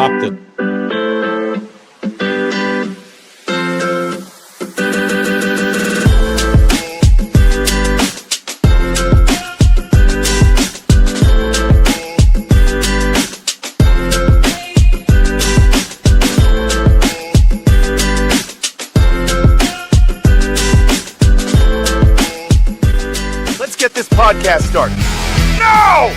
dropped it. Let's get this podcast started. No!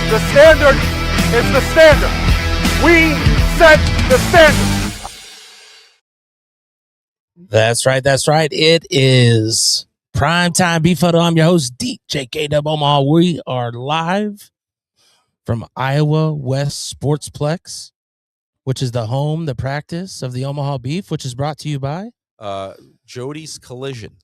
The standard is the standard. We set the standard. That's right. That's right. It is Time Beef Huddle. I'm your host, DJ K DuB Omaha. We are live from Iowa West Sportsplex, which is the home, the practice of the Omaha Beef, which is brought to you by Jody's Collision.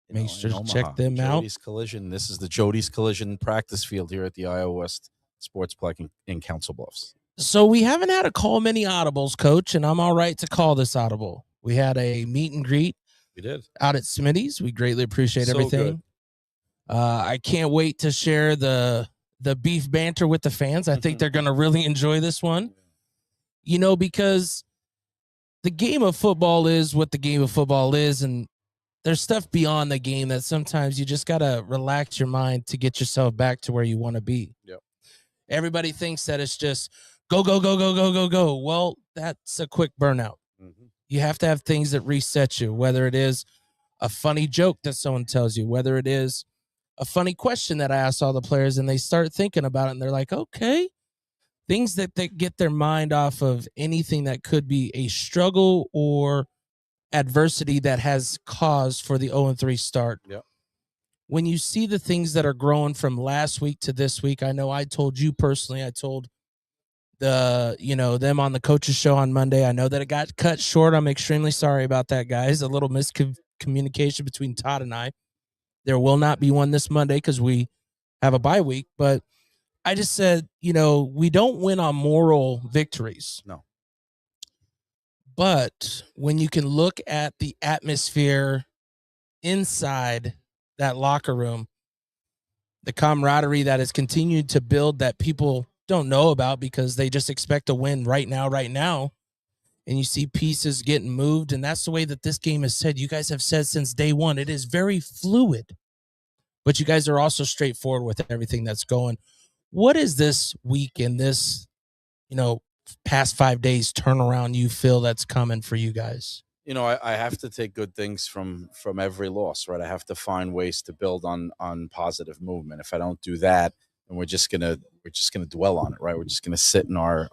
Make sure to check them out. Jody's Collision. This is the Jody's Collision practice field here at the Iowa West Sportsplex in Council Bluffs. So we haven't had to call many audibles, Coach, and I'm all right to call this audible. We had a meet and greet. We did. Out at Smitty's. We greatly appreciate everything. I can't wait to share the beef banter with the fans. I think they're going to really enjoy this one. You know, because the game of football is what the game of football is, and there's stuff beyond the game that sometimes you just got to relax your mind to get yourself back to where you want to be. Yep. Everybody thinks that it's just go, go, go, go, go, go, go. Well, that's a quick burnout. You have to have things that reset you, whether it is a funny joke that someone tells you, whether it is a funny question that I ask all the players and they start thinking about it and they're like, okay, things that get their mind off of anything that could be a struggle or adversity that has cause for the 0-3 start. Yep. When you see the things that are growing from last week to this week, I know I told you personally, I told them on the coaches show on Monday. I know that it got cut short. I'm extremely sorry about that, guys. A little miscommunication between Todd and I. There will not be one this Monday because we have a bye week, but I just said, we don't win on moral victories. No. But when you can look at the atmosphere inside that locker room, the camaraderie that has continued to build that people don't know about because they just expect a win right now, and you see pieces getting moved, and that's the way that this game is said. You guys have said since day one, it is very fluid, but you guys are also straightforward with everything that's going. What is this week and this, past 5 days turnaround you feel that's coming for you guys? I have to take good things from every loss, right? I have to find ways to build on positive movement. If I don't do that, then we're just gonna dwell on it, right? We're just gonna sit in our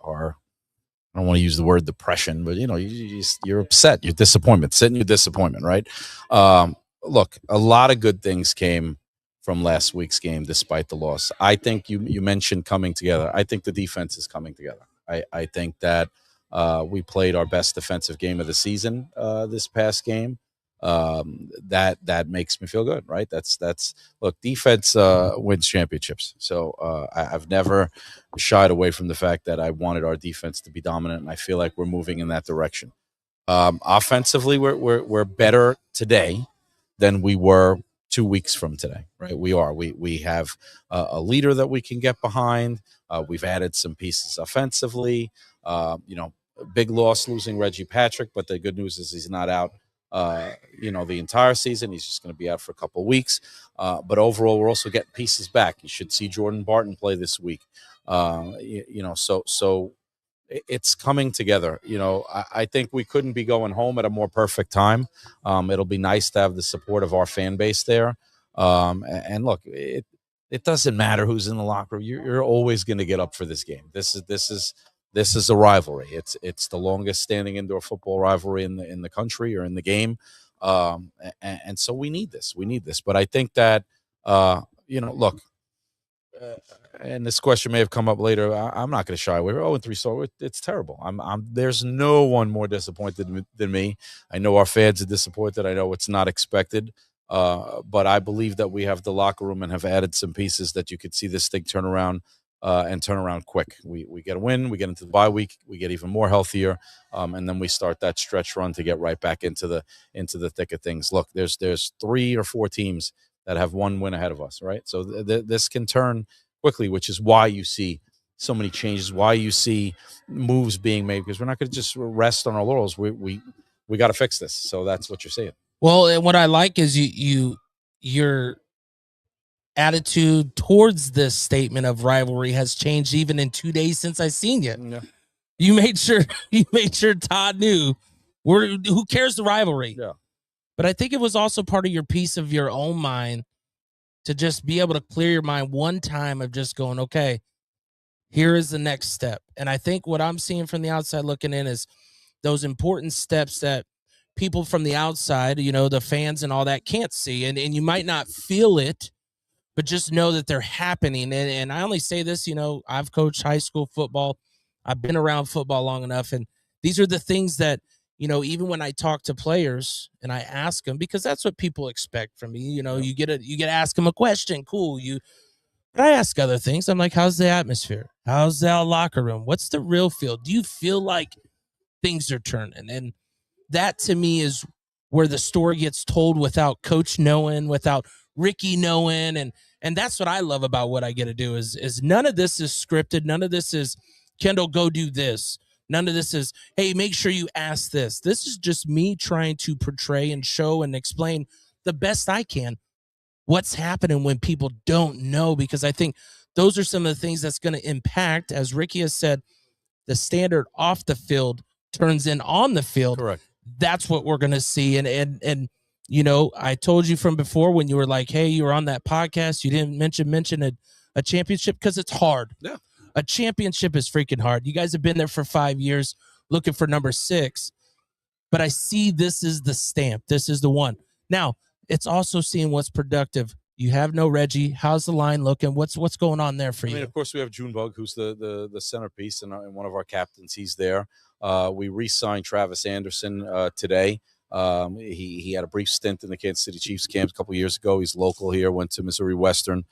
I don't want to use the word depression, but you're upset, you're disappointment, sit in your disappointment, right? Look, a lot of good things came from last week's game, despite the loss. I think you mentioned coming together. I think the defense is coming together. I think that we played our best defensive game of the season this past game. That makes me feel good, right? Look, defense wins championships. So I've never shied away from the fact that I wanted our defense to be dominant, and I feel like we're moving in that direction. Offensively, we're better today than we were 2 weeks from today, right? We are. We have a leader that we can get behind. We've added some pieces offensively. Big loss losing Reggie Patrick, but the good news is he's not out the entire season. He's just going to be out for a couple of weeks. But overall, we're also getting pieces back. You should see Jordan Barton play this week. So it's coming together. I think we couldn't be going home at a more perfect time. It'll be nice to have the support of our fan base there. And look, it doesn't matter who's in the locker room. You're always going to get up for this game. This is a rivalry. It's the longest standing indoor football rivalry in the country or in the game. And so we need this. But I think that, look, and this question may have come up later. I'm not going to shy away. 0-3, so it's terrible. There's no one more disappointed than me. I know our fans are disappointed. I know it's not expected. But I believe that we have the locker room and have added some pieces that you could see this thing turn around and turn around quick. We get a win, we get into the bye week, we get even more healthier, and then we start that stretch run to get right back into the thick of things. Look, there's 3 or 4 teams that have one win ahead of us, right? So this can turn quickly, which is why you see so many changes, why you see moves being made, because we're not going to just rest on our laurels. We got to fix this. So that's what you're saying. Well, and what I like is your attitude towards this statement of rivalry has changed even in 2 days since I seen you. Yeah. You made sure Todd knew who cares the rivalry. Yeah. But I think it was also part of your piece of your own mind to just be able to clear your mind one time of just going, okay, here is the next step. And I think what I'm seeing from the outside looking in is those important steps that people from the outside, the fans and all that can't see. And you might not feel it, but just know that they're happening. And I only say this, I've coached high school football. I've been around football long enough. And these are the things that, even when I talk to players and I ask them, because that's what people expect from me, you get to ask them a question. Cool. But I ask other things. I'm like, how's the atmosphere? How's the locker room? What's the real feel? Do you feel like things are turning? And that to me is where the story gets told without coach knowing, without Ricky knowing. And that's what I love about what I get to do is none of this is scripted. None of this is, Kendall, go do this. None of this is, hey, make sure you ask this. This is just me trying to portray and show and explain the best I can what's happening when people don't know, because I think those are some of the things that's going to impact, as Ricky has said, the standard off the field turns in on the field. Correct. That's what we're going to see. And I told you from before when you were like, hey, you were on that podcast, you didn't mention a championship because it's hard. Yeah. A championship is freaking hard. You guys have been there for 5 years looking for number 6, but I see this is the stamp. This is the one. Now, it's also seeing what's productive. You have no Reggie. How's the line looking? What's going on there for you? I mean, of course, we have Junebug, who's the centerpiece and one of our captains. He's there. We re-signed Travis Anderson today. He had a brief stint in the Kansas City Chiefs camp a couple years ago. He's local here, went to Missouri Western.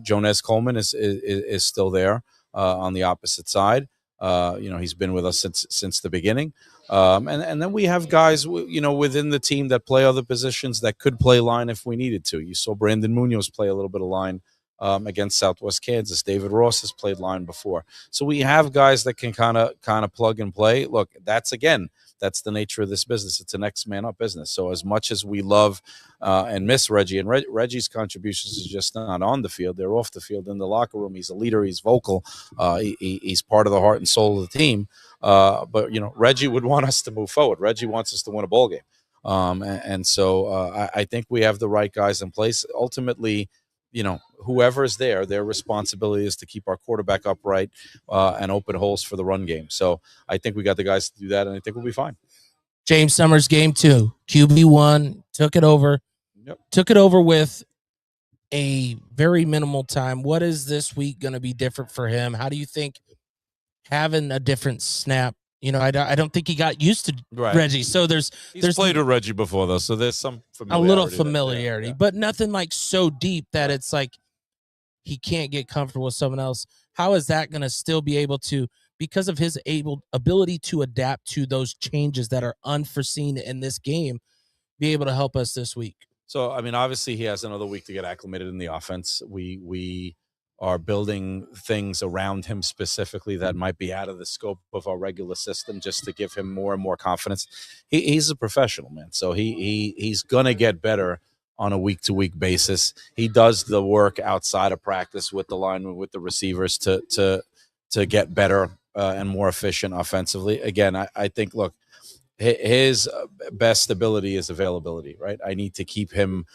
Jones Coleman is still there on the opposite side. He's been with us since the beginning. And then we have guys, within the team that play other positions that could play line if we needed to. You saw Brandon Munoz play a little bit of line against Southwest Kansas. David Ross has played line before. So we have guys that can kind of plug and play. Look, that's the nature of this business. It's a next man up business. So as much as we love and miss Reggie, and Reggie's contributions is just not on the field, they're off the field in the locker room. He's a leader. He's vocal. He's part of the heart and soul of the team. But Reggie would want us to move forward. Reggie wants us to win a ball game. So I think we have the right guys in place. Ultimately, whoever is there, their responsibility is to keep our quarterback upright and open holes for the run game. So I think we got the guys to do that, and I think we'll be fine. James Summers, game 2, QB1, took it over. Yep. Took it over with a very minimal time. What is this week going to be different for him? How do you think having a different snap? I don't think he got used to Reggie. So there's played with Reggie before though, so there's some familiarity. A little familiarity, but nothing like so deep that it's like he can't get comfortable with someone else. How is that going to still be able to, because of his ability to adapt to those changes that are unforeseen in this game, be able to help us this week? So, I mean, obviously he has another week to get acclimated in the offense. We are building things around him specifically that might be out of the scope of our regular system, just to give him more and more confidence. He's a professional, man. So he's going to get better on a week-to-week basis. He does the work outside of practice with the linemen, with the receivers to get better and more efficient offensively. Again, I think, look, his best ability is availability, right? I need to keep him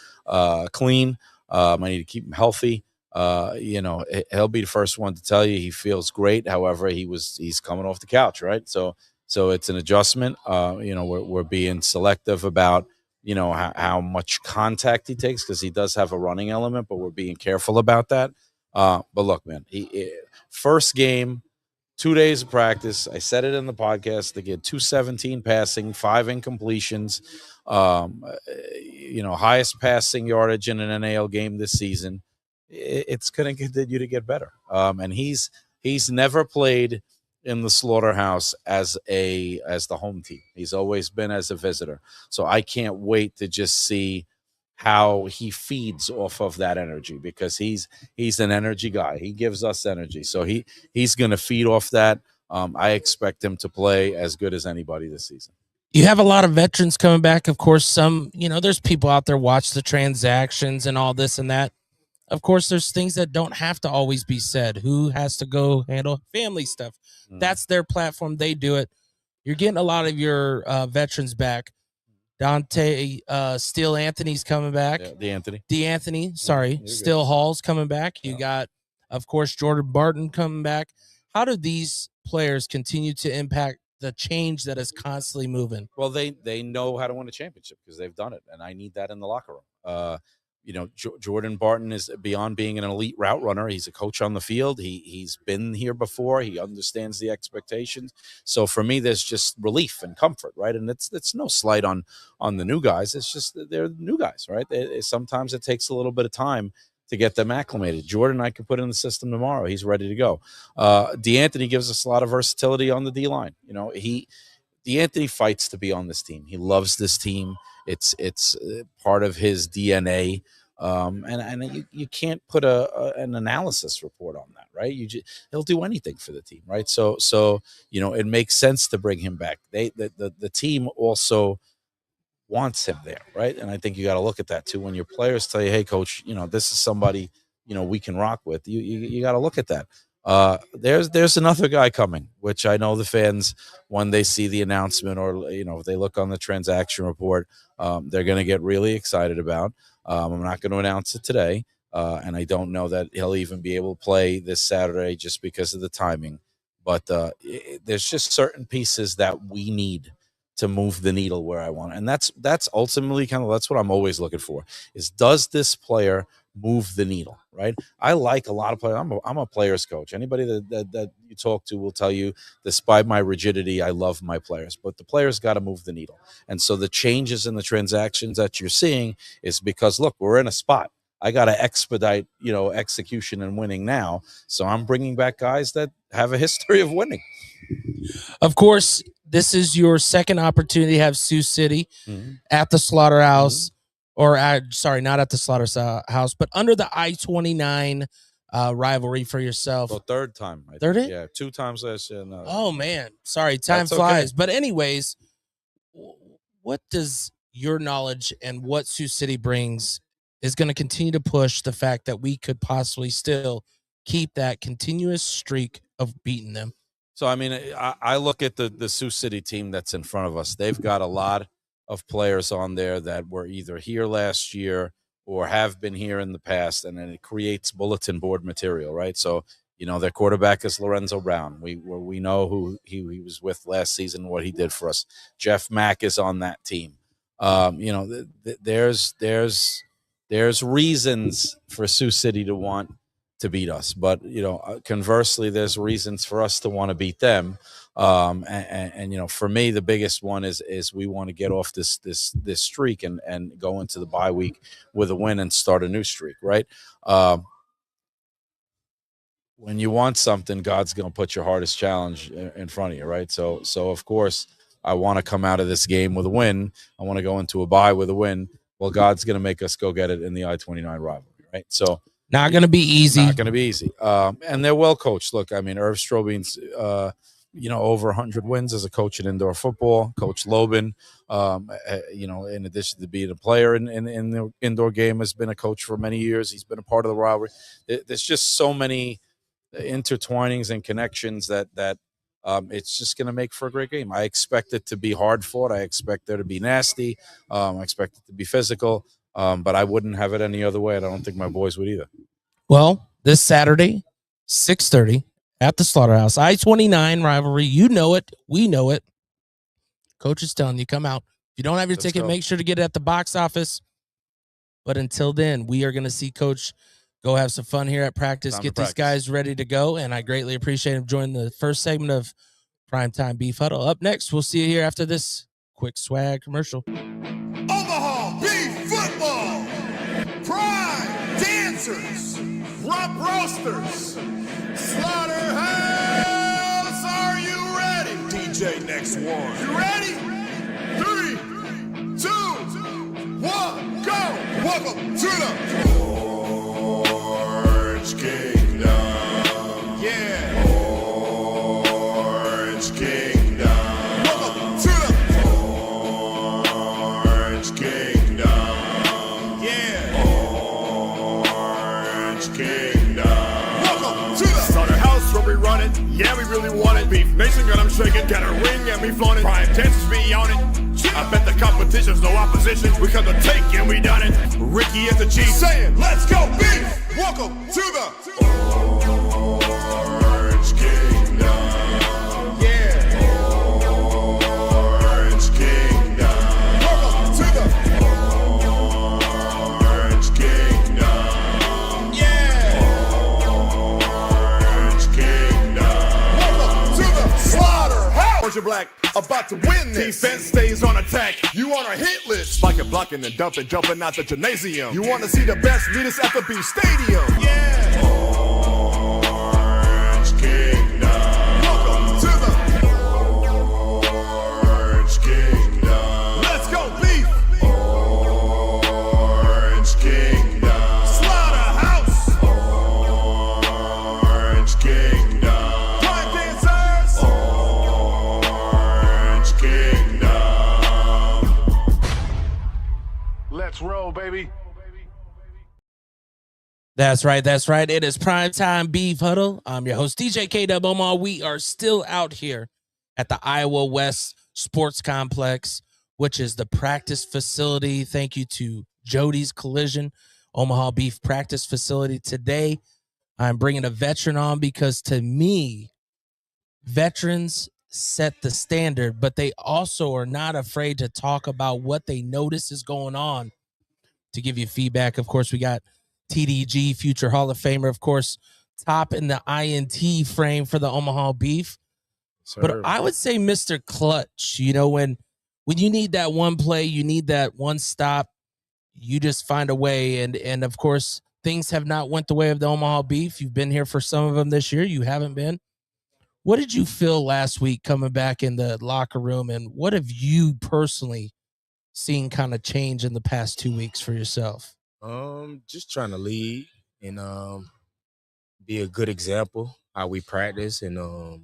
clean. I need to keep him healthy. He'll be the first one to tell you he feels great. However, he's coming off the couch, right? So it's an adjustment. We're being selective about, how much contact he takes, because he does have a running element, but we're being careful about that. But look, man, first game, 2 days of practice. I said it in the podcast. They get 217 passing, 5 incompletions, highest passing yardage in an NAL game this season. it's going to continue to get better. And he's never played in the Slaughterhouse as the home team. He's always been as a visitor. So I can't wait to just see how he feeds off of that energy, because he's an energy guy. He gives us energy. So he's going to feed off that. I expect him to play as good as anybody this season. You have a lot of veterans coming back. Of course, some, there's people out there watch the transactions and all this and that. Of course, there's things that don't have to always be said. Who has to go handle family stuff? That's their platform. They do it. You're getting a lot of your veterans back. Dante Steele Anthony's coming back. Yeah, D'Anthony, sorry. Steele Hall's coming back. You got, of course, Jordan Barton coming back. How do these players continue to impact the change that is constantly moving? Well, they know how to win a championship because they've done it, and I need that in the locker room. Jordan Barton is beyond being an elite route runner. He's a coach on the field. He's been here before. He understands the expectations. So for me, there's just relief and comfort, right? And it's no slight on the new guys. It's just they're new guys, right? Sometimes it takes a little bit of time to get them acclimated. Jordan, I could put in the system tomorrow. He's ready to go. D'Anthony gives us a lot of versatility on the D-line. D'Anthony fights to be on this team. He loves this team. It's part of his DNA. And you can't put an analysis report on that, right? He'll do anything for the team, right? So it makes sense to bring him back. The team also wants him there, right? And I think you got to look at that too. When your players tell you, "Hey, coach, this is somebody we can rock with," you got to look at that. There's another guy coming, which I know the fans, when they see the announcement or if they look on the transaction report, they're going to get really excited about. I'm not going to announce it today, and I don't know that he'll even be able to play this Saturday just because of the timing. But there's just certain pieces that we need to move the needle where I want, and that's ultimately that's what I'm always looking for: is does this player move the needle, right? I like a lot of players. I'm a players coach. Anybody that you talk to will tell you, despite my rigidity, I love my players, but the players got to move the needle. And so the changes in the transactions that you're seeing is because, look, we're in a spot. I got to expedite, execution and winning now. So I'm bringing back guys that have a history of winning. Of course, this is your second opportunity to have Sioux City at the Slaughterhouse. Or sorry, not at the Slaughterhouse, but under the I-29 rivalry for yourself. Well, third time. Third it? Yeah, 2 times last year. No. Oh, man. Sorry, time flies. Okay. But anyways, what does your knowledge and what Sioux City brings is going to continue to push the fact that we could possibly still keep that continuous streak of beating them? So, I mean, I look at the Sioux City team that's in front of us. They've got a lot of players on there that were either here last year or have been here in the past, and then it creates bulletin board material, right? So, their quarterback is Lorenzo Brown. We know who he was with last season, what he did for us. Jeff Mack is on that team. There's reasons for Sioux City to want to beat us, but conversely, there's reasons for us to want to beat them. And for me, the biggest one is we want to get off this streak and go into the bye week with a win and start a new streak, right? When you want something, God's going to put your hardest challenge in front of you, right? So of course, I want to come out of this game with a win. I want to go into a bye with a win. Well, God's going to make us go get it in the I-29 rivalry, right? So not going to be easy. Not going to be easy. And they're well coached. Look, I mean, Irv Strobing's over 100 wins as a coach in indoor football. Coach Lobin, in addition to being a player in the indoor game, has been a coach for many years. He's been a part of the rivalry. There's just so many intertwinings and connections that it's just going to make for a great game. I expect it to be hard fought. I expect there to be nasty. I expect it to be physical. But I wouldn't have it any other way. And I don't think my boys would either. Well, this Saturday, 6:30 at the Slaughterhouse, I-29 rivalry. You know it. We know it. Coach is telling you, come out. If you don't have your ticket, make sure to get it at the box office. But until then, we are going to see Coach go have some fun here at practice, get these guys ready to go. And I greatly appreciate him joining the first segment of Primetime Beef Huddle. Up next, we'll see you here after this quick swag commercial. Omaha Beef Football. Prime Dance dancers, rump roasters, Slaughterhouse, are you ready? DJ next one. You ready? 3, 2, 1, go! Welcome to the Orange Kingdom. Yeah. Orange Kingdom. Welcome to the Orange Kingdom. Yeah. Orange Kingdom. Welcome to the Slaughterhouse where we run it. Yeah, we really want it. Beef Nation, gun, I'm shaking. Got a ring and me flaunting. Prime chances be on it. I bet the competition's no opposition. We come to take and we done it. Ricky is the chief. Saying, let's go beef. Welcome to the Orange Kingdom. Yeah. Orange Kingdom. Welcome to the Orange Kingdom. Yeah. Orange Kingdom. Welcome to the Slaughterhouse. Orange and black. About to win this. Defense stays on attack. You on a hit list. Spiking, blocking, and dumping, jumping out the gymnasium. You want to see the best leaders at the Beef Stadium. Yeah. Orange Kingdom. Welcome to the Orange Kingdom. Let's go, Beef. Orange Kingdom. Slaughterhouse. Orange Kingdom. Prime dancers. Orange Kingdom. Let's roll, baby. That's right. That's right. It is Primetime Beef Huddle. I'm your host, DJ K DuB Omaha. We are still out here at the Iowa West Sports Complex, which is the practice facility. Thank you to Jody's Collision, Omaha Beef practice facility. Today, I'm bringing a veteran on because to me, veterans set the standard, but they also are not afraid to talk about what they notice is going on to give you feedback. Of course, we got TDG, future Hall of Famer, of course, top in the INT frame for the Omaha Beef. Sir. But I would say Mr. Clutch, you know, when you need that one play, you need that one stop, you just find a way. And of course, things have not went the way of the Omaha Beef. You've been here for some of them this year. You haven't been. What did you feel last week coming back in the locker room? And what have you personally seen kind of change in the past 2 weeks for yourself? Just trying to lead and be a good example how we practice and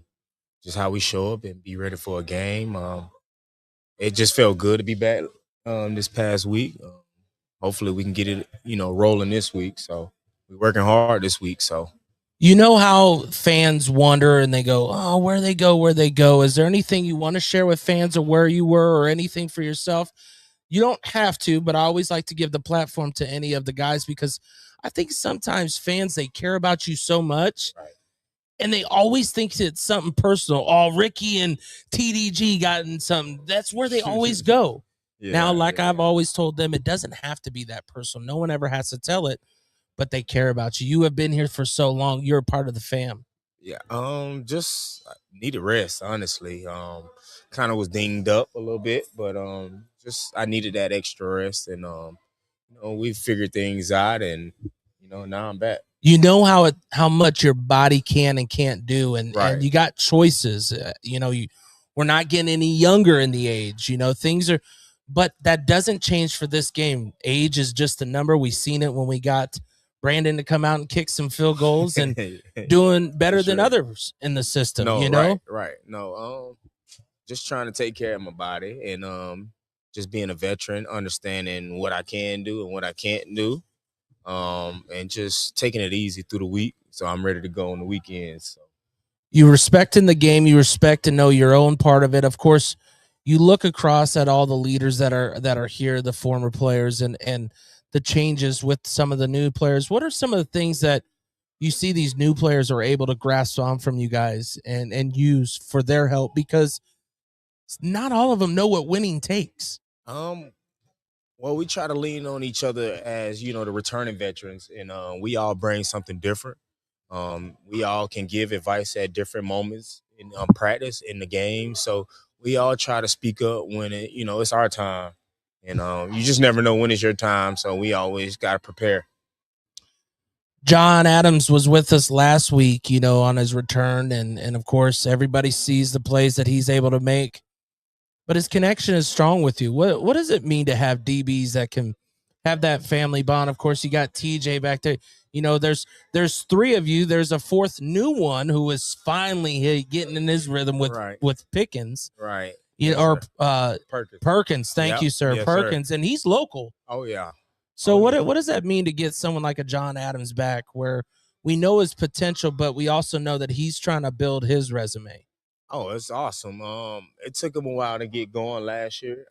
just how we show up and be ready for a game. It just felt good to be back this past week. Hopefully we can get it, rolling this week. So we're working hard this week. So you know how fans wonder and they go, oh, where they go. Is there anything you want to share with fans of where you were or anything for yourself? You don't have to, but I always like to give the platform to any of the guys because I think sometimes fans, they care about you so much, right, and they always think it's something personal. Oh, Ricky and TDG got in something. That's where they always go. I've always told them, it doesn't have to be that personal. No one ever has to tell it, but they care about you. You have been here for so long. You're a part of the fam. Yeah, just needed rest, honestly. Kind of was dinged up a little bit, but just I needed that extra rest, and we figured things out, and now I'm back. You know how much your body can and can't do, and you got choices. We're not getting any younger in the age. Things are, but that doesn't change for this game. Age is just a number. We seen it when we got Brandon to come out and kick some field goals and doing better than others in the system. Right. No, just trying to take care of my body and just being a veteran, understanding what I can do and what I can't do, and just taking it easy through the week. So I'm ready to go on the weekends. So. You respect in the game. You respect to know your own part of it. Of course, you look across at all the leaders that are here, the former players, and the changes with some of the new players. What are some of the things that you see these new players are able to grasp on from you guys and use for their help? Because not all of them know what winning takes. Well, we try to lean on each other as, the returning veterans, and we all bring something different. We all can give advice at different moments in practice, in the game. So we all try to speak up when it's our time. And you just never know when it's your time, so we always got to prepare. John Adams was with us last week, you know, on his return, and of course everybody sees the plays that he's able to make, but his connection is strong with you. What does it mean to have DBs that can have that family bond? Of course, you got TJ back there. You know, there's three of you. There's a fourth new one who is finally getting in his rhythm with Pickens, right? You Yes, know, sir. or Perkins. Thank you, sir. Yes, Perkins, sir. and he's local. Oh yeah. So what does that mean to get someone like a John Adams back, where we know his potential, but we also know that he's trying to build his resume? Oh, it's awesome. It took him a while to get going last year,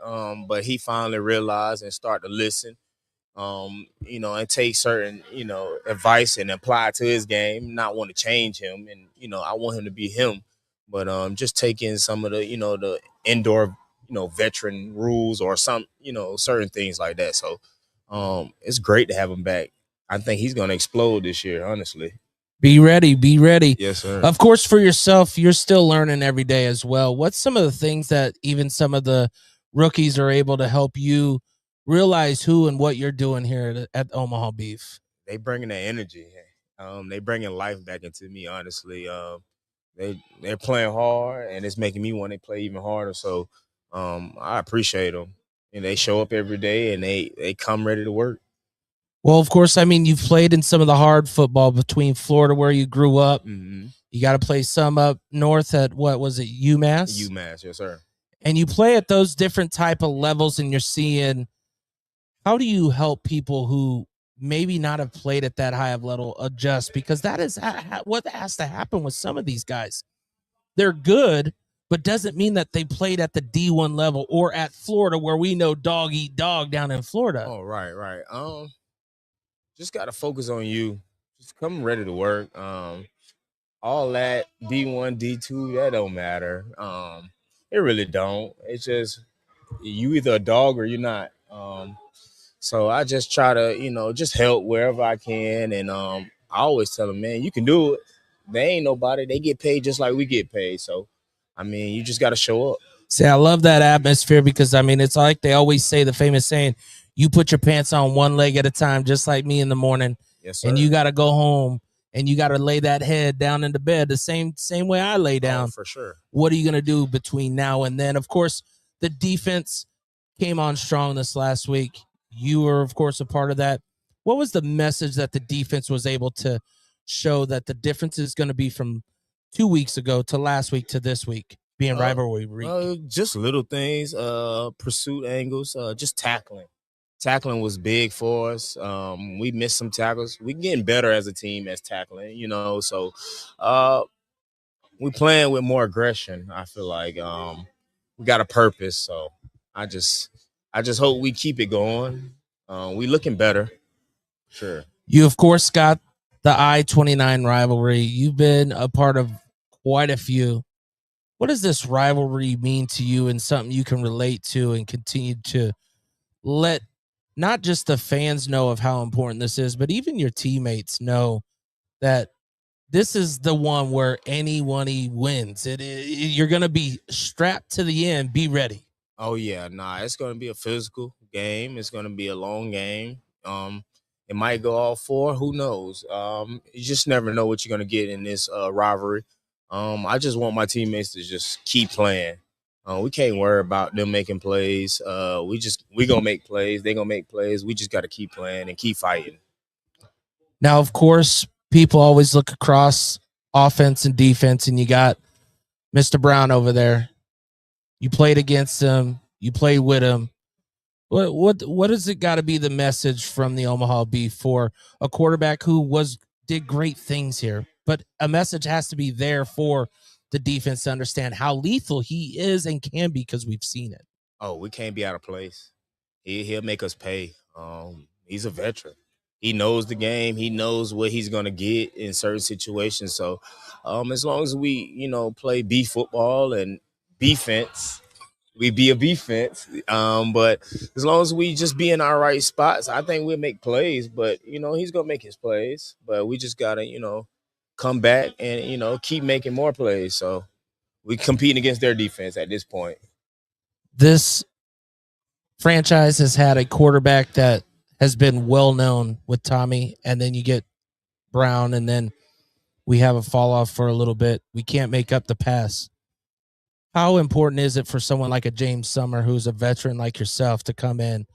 but he finally realized and started to listen. You know, and take certain, you know, advice and apply it to his game. Not want to change him, and you know, I want him to be him, but just taking some of the, you know, the indoor, you know, veteran rules or some, you know, certain things like that. So, it's great to have him back. I think he's going to explode this year, honestly. Be ready. Be ready. Yes, sir. Of course, for yourself, you're still learning every day as well. What's some of the things that even some of the rookies are able to help you realize who and what you're doing here at Omaha Beef? They bringing that energy. They bringing life back into me, honestly. They're playing hard, and it's making me want to play even harder. So I appreciate them. And they show up every day, and they come ready to work. Well, of course, I mean, you've played in some of the hard football between Florida, where you grew up. Mm-hmm. You got to play some up north at, what was it, UMass? UMass, yes, sir. And you play at those different type of levels, and you're seeing, how do you help people who maybe not have played at that high of level adjust? Because that is what has to happen with some of these guys. They're good, but doesn't mean that they played at the D1 level or at Florida, where we know dog eat dog down in Florida. Oh, right. Just got to focus on you. Just come ready to work. All that D1, D2, that don't matter. It really don't. It's just you either a dog or you're not. So I just try to, you know, just help wherever I can. And I always tell them, man, you can do it. They ain't nobody. They get paid just like we get paid. So, I mean, you just got to show up. See, I love that atmosphere because, I mean, it's like they always say, the famous saying, you put your pants on one leg at a time, just like me in the morning. Yes, sir. And you got to go home and you got to lay that head down into bed the same way I lay down. Oh, for sure. What are you going to do between now and then? Of course, the defense came on strong this last week. You were, of course, a part of that. What was the message that the defense was able to show that the difference is going to be from 2 weeks ago to last week to this week being rivalry week? Just little things, pursuit angles, just tackling. Tackling was big for us. We missed some tackles. We're getting better as a team as tackling, you know. So we playing with more aggression. I feel like we got a purpose. So I just hope we keep it going. We looking better. Sure. You, of course, got the I-29 rivalry. You've been a part of quite a few. What does this rivalry mean to you, and something you can relate to and continue to let not just the fans know of how important this is, but even your teammates know that this is the one where anyone wins? You're going to be strapped to the end. Be ready. Oh, yeah. Nah, it's going to be a physical game. It's going to be a long game. It might go all four. Who knows? You just never know what you're going to get in this rivalry. I just want my teammates to just keep playing. We can't worry about them making plays. We going to make plays. They going to make plays. We just got to keep playing and keep fighting. Now, of course, people always look across offense and defense, and you got Mr. Brown over there. You played against him. You played with him. What has it got to be the message from the Omaha Beef for a quarterback who did great things here? But a message has to be there for the defense to understand how lethal he is and can be, because we've seen it. Oh, we can't be out of place. He'll make us pay. He's a veteran. He knows the game. He knows what he's going to get in certain situations. So as long as we, play beef football and defense, we be a defense. But as long as we just be in our right spots, I think we'll make plays. But, he's going to make his plays. But we just got to, come back and, keep making more plays. So we competing against their defense at this point. This franchise has had a quarterback that has been well known with Tommy, and then you get Brown, and then we have a fall off for a little bit. We can't make up the pass. How important is it for someone like a James Summer, who's a veteran like yourself, to come in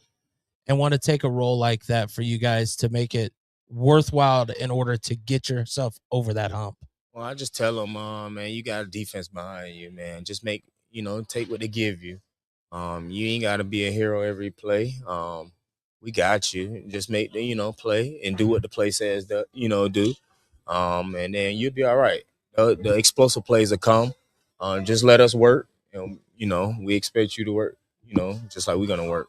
and want to take a role like that for you guys to make it worthwhile in order to get yourself over that hump? Well, I just tell them, man, you got a defense behind you, man. Just take what they give you. You ain't got to be a hero every play. We got you. Just make the, play and do what the play says that, do. And then you'll be all right. The explosive plays will come. Just let us work. We expect you to work, just like we're going to work.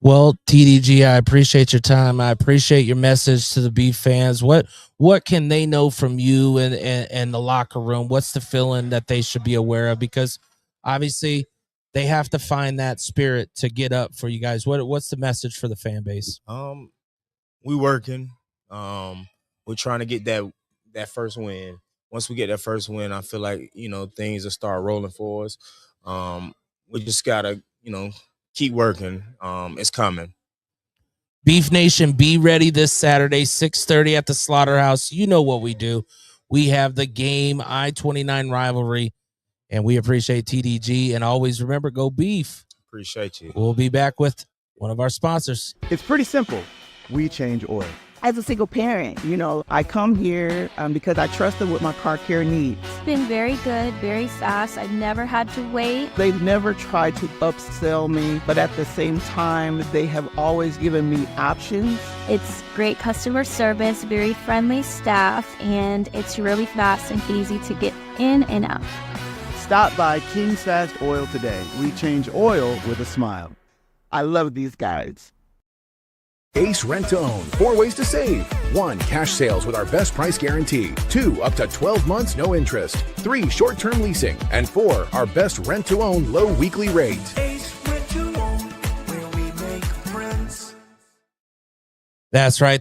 Well, TDG, I appreciate your time. I appreciate your message to the Beef fans. What can they know from you and the locker room? What's the feeling that they should be aware of? Because obviously they have to find that spirit to get up for you guys. What's the message for the fan base? We working. We're trying to get that first win. Once we get that first win, I feel like, things will start rolling for us. We just gotta, keep working. It's coming. Beef Nation, be ready this Saturday, 6:30 at the Slaughterhouse. You know what we do. We have the game I-29 rivalry, and we appreciate TDG. And always remember, go Beef. Appreciate you. We'll be back with one of our sponsors. It's pretty simple. We change oil. As a single parent, I come here because I trust them with my car care needs. It's been very good, very fast. I've never had to wait. They've never tried to upsell me, but at the same time, they have always given me options. It's great customer service, very friendly staff, and it's really fast and easy to get in and out. Stop by King's Fast Oil today. We change oil with a smile. I love these guys. Ace Rent to Own. 4 ways to save. 1. Cash sales with our best price guarantee. 2. Up to 12 months, no interest. 3. Short-term leasing. And 4. Our best rent to own, low weekly rate. Ace Rent to Own, where we make friends. That's right.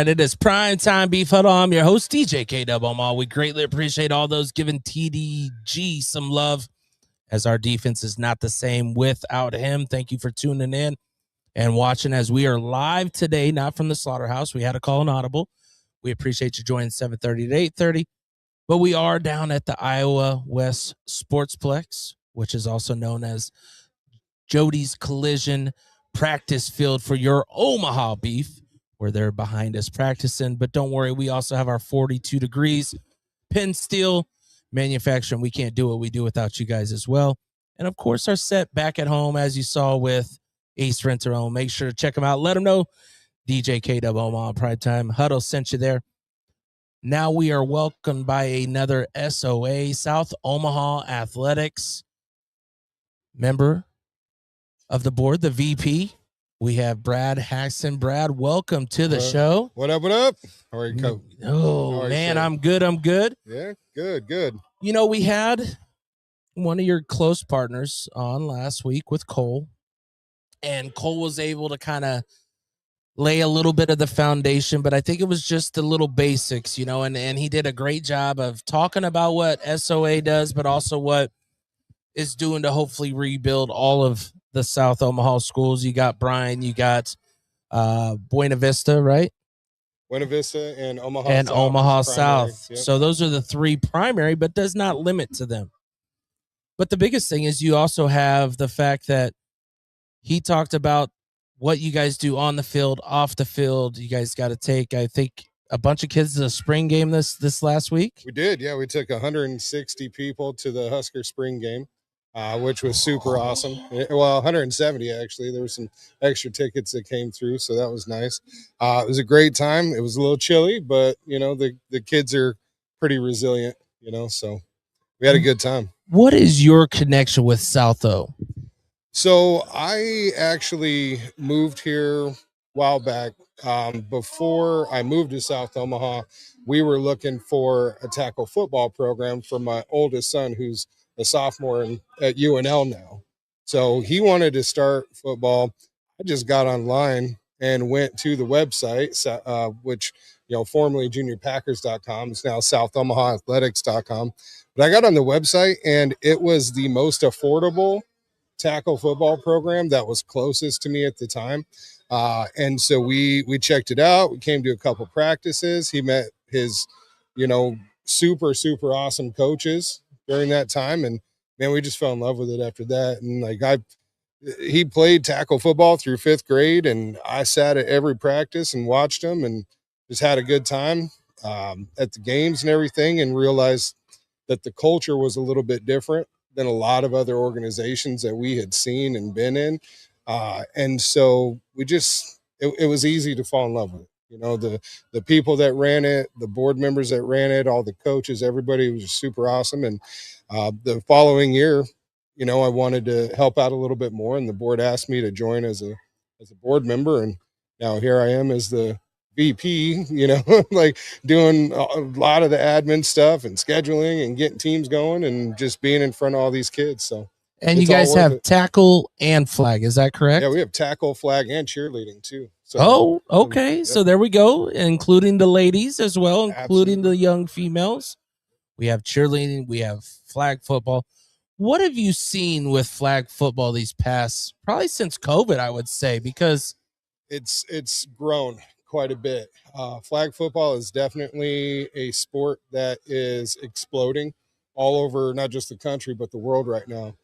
It is Prime Time Beef Huddle. I'm your host, DJ K DuB Omaha. We greatly appreciate all those giving TDG some love, as our defense is not the same without him. Thank you for tuning in and watching as we are live today, not from the Slaughterhouse. We had to call an audible. We appreciate you joining 7:30 to 8:30. But we are down at the Iowa West Sportsplex, which is also known as Jody's Collision Practice Field for your Omaha Beef, where they're behind us practicing. But don't worry, we also have our 42 degrees Penn Steel manufacturing. We can't do what we do without you guys as well. And of course, our set back at home, as you saw with Ace Rent to Own. Make sure to check them out. Let them know DJ K DuB Omaha Prime Time Huddle sent you there. Now we are welcomed by another SOA, South Omaha Athletics member of the board, the VP. We have Brad Haxton. Brad, welcome to the show. What up? What up? How are you, Coach? Oh, man, you? I'm good. Yeah, good. We had one of your close partners on last week with Cole. And Cole was able to kind of lay a little bit of the foundation, but I think it was just the little basics, and he did a great job of talking about what SOA does, but also what it's doing to hopefully rebuild all of the South Omaha schools. You got Brian, you got Buena Vista, right? Buena Vista and Omaha and South. Omaha South. Yep. So those are the 3 primary, but does not limit to them. But the biggest thing is you also have the fact that he talked about what you guys do on the field, off the field. You guys got to take, I think, a bunch of kids to the spring game this last week. We did, yeah. We took 160 people to the Husker spring game, which was super awesome. Well, 170 actually. There were some extra tickets that came through, so that was nice. It was a great time. It was a little chilly, but the kids are pretty resilient. So we had a good time. What is your connection with South O? So I actually moved here a while back. Before I moved to South Omaha, we were looking for a tackle football program for my oldest son, who's a sophomore at UNL now. So he wanted to start football. I just got online and went to the website, which, formerly juniorpackers.com. It's now southomahaathletics.com. But I got on the website, and it was the most affordable tackle football program that was closest to me at the time. And so we checked it out. We came to a couple practices. He met his, super, super awesome coaches during that time. And man, we just fell in love with it after that. And like he played tackle football through 5th grade, and I sat at every practice and watched him and just had a good time at the games and everything, and realized that the culture was a little bit different than a lot of other organizations that we had seen and been in. And so we just, it was easy to fall in love with it. The people that ran it, the board members that ran it, all the coaches, everybody was just super awesome. And the following year, I wanted to help out a little bit more, and the board asked me to join as a board member. And now here I am as the VP, like doing a lot of the admin stuff and scheduling and getting teams going and just being in front of all these kids. So, and you guys have tackle and flag, is that correct? Yeah, we have tackle, flag, and cheerleading too. So, okay. So there we go, including the ladies as well, including the young females. We have cheerleading, we have flag football. What have you seen with flag football these past, probably since COVID, I would say, because it's grown quite a bit. Flag football is definitely a sport that is exploding all over, not just the country, but the world right now.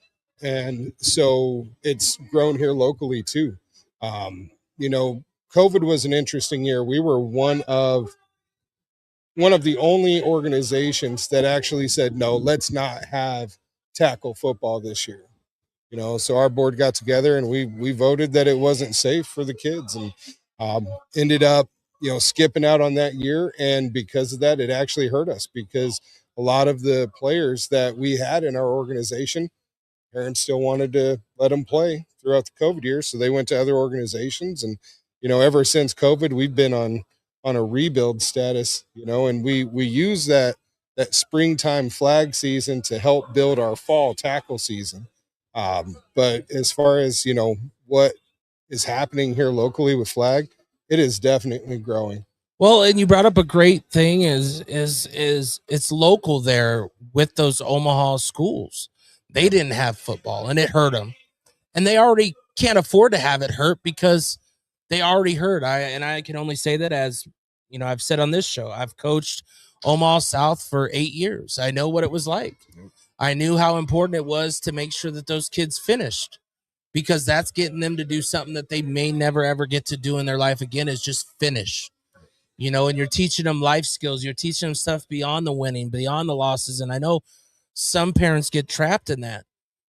And so it's grown here locally too. COVID was an interesting year. We were one of the only organizations that actually said, no, let's not have tackle football this year. So our board got together and we voted that it wasn't safe for the kids, and ended up, skipping out on that year. And because of that, it actually hurt us, because a lot of the players that we had in our organization, parents still wanted to let them play throughout the COVID years. So they went to other organizations. And, ever since COVID, we've been on a rebuild status, and we use that springtime flag season to help build our fall tackle season. But as far as, what is happening here locally with flag, it is definitely growing. Well, and you brought up a great thing is it's local there with those Omaha schools. They didn't have football, and it hurt them, and they already can't afford to have it hurt because they already hurt. I can only say that as, I've said on this show, I've coached Omaha South for 8 years. I know what it was like. I knew how important it was to make sure that those kids finished, because that's getting them to do something that they may never, ever get to do in their life again, is just finish, and you're teaching them life skills. You're teaching them stuff beyond the winning, beyond the losses. And I know some parents get trapped in that,